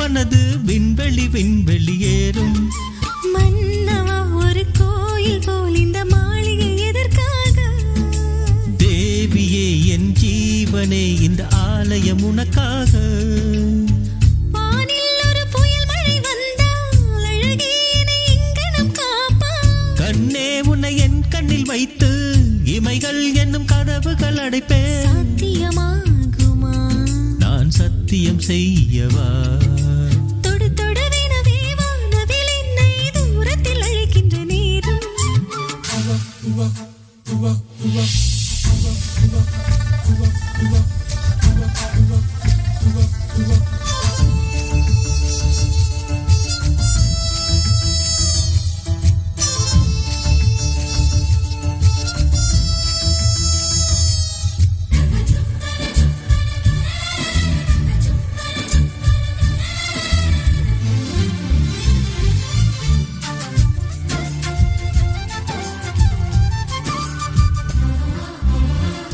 மனது விண்வெளி விண்வெளியேறும். மன்னவா ஒரு கோயில் போல் இந்த மாளிகை எதற்காக? தேவியே என் ஜீவனே இந்த ஆலயம் உனக்காக. வானில் ஒரு புயல் மழை வந்தால் அழகே என்னை எங்கனம் காப்பா. கண்ணே உன்னை என் கண்ணில் வைத்து இமைகள் என்னும் கதவுகள் அடைப்பேன். சத்தியமாகுமா? நான் சத்தியம் செய்யவா? தொடு தொடுவெனவே வானவில் என்னை தூரத்தில் அழைக்கின்ற நேரம்.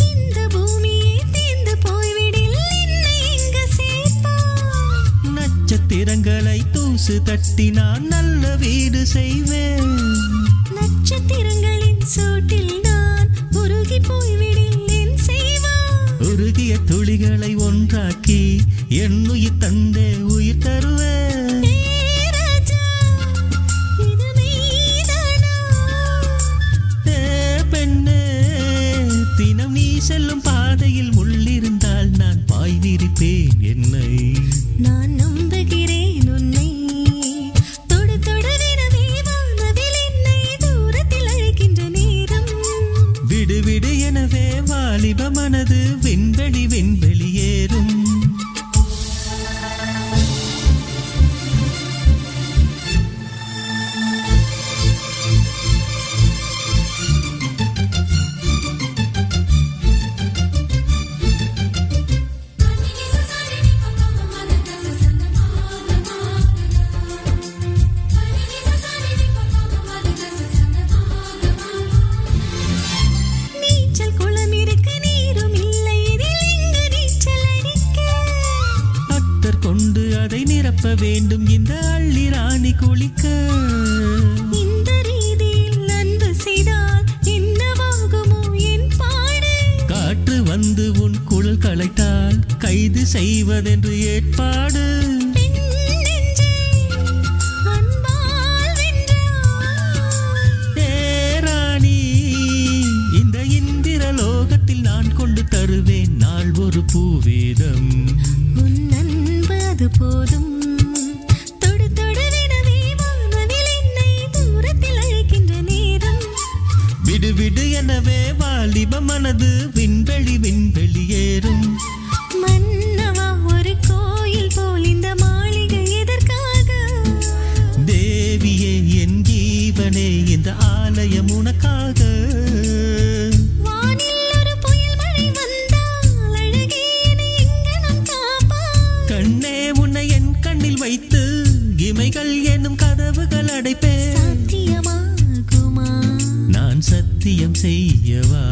இந்த பூமியே தீர்ந்து போய்விடில் என்னை எங்கு சேர்ப்பாய்? நட்சத்திரங்களை தூசு தட்டி நான் நல்ல வீடு செய்வேன். நட்சத்திரங்களின் சூட்டில் நான் உருகி போய்விடில் என் செய்வாய்? உருகிய துளிகளை ஒன்றாக்கி என் உயிர் தந்தே உயிர் தருவேன். ஏ ராஜா, இது மெய்தானா? ஏ பெண்ணே, தினம் நீ செல்லும் பாதையில் முள்ளிருந்தால் நான் பாய் விரிப்பேன் என்னை. நான் நம்புகிறேன் உன்னை. தொடு தொடுவெனவே வானவில் என்னை தூரத்தில் அழைக்கின்ற நேரம். விடு விடு எனவே வாலிப மனது விண்வெளி விண்வெளியேறும். நீச்சல் குளம் இருக்க நீரும் இல்லை, இதில் எங்கு நீச்சல் அடிக்க? அத்தர் கொண்டு அதை நிரப்ப வேண்டும் இந்த அள்ளி ராணி குளிக்க. இந்த ரீதியில் அன்பு செய்தால் என்னவாகுமோ என் பாடு? காற்று வந்து உன் குழல் களைத்தால் கைது செய்வதென்று ஏற்பாடு. பெண் நெஞ்சை அன்பால் வென்றாய். தேராணி இந்த இந்திர லோகத்தில் நான் கொண்டு தருவேன் நாள் ஒரு பூவேதம். உன் அன்பு அது போதும். தொடு தொடுவெனவே வானவில் என்னை தூரத்தில் அழைக்கின்ற நேரம். விடு விடு எனவே வாலிப மனது விண்வெளி விண்வெளியேறும். மன்னவா ஒரு கோயில் போல் இந்த மாளிகை எதற்காக? தேவியே என் ஜீவனே இந்த ஆலயம் உனக்காக. வானில் ஒரு புயல் மழை வந்தால் அழகே என்னை எங்கனம் காப்பா. கண்ணே உன்னை என் கண்ணில் வைத்து இமைகள் என்னும் கதவுகள் அடைப்பேன். சத்தியமாகுமா? நான் சத்தியம் செய்யவா?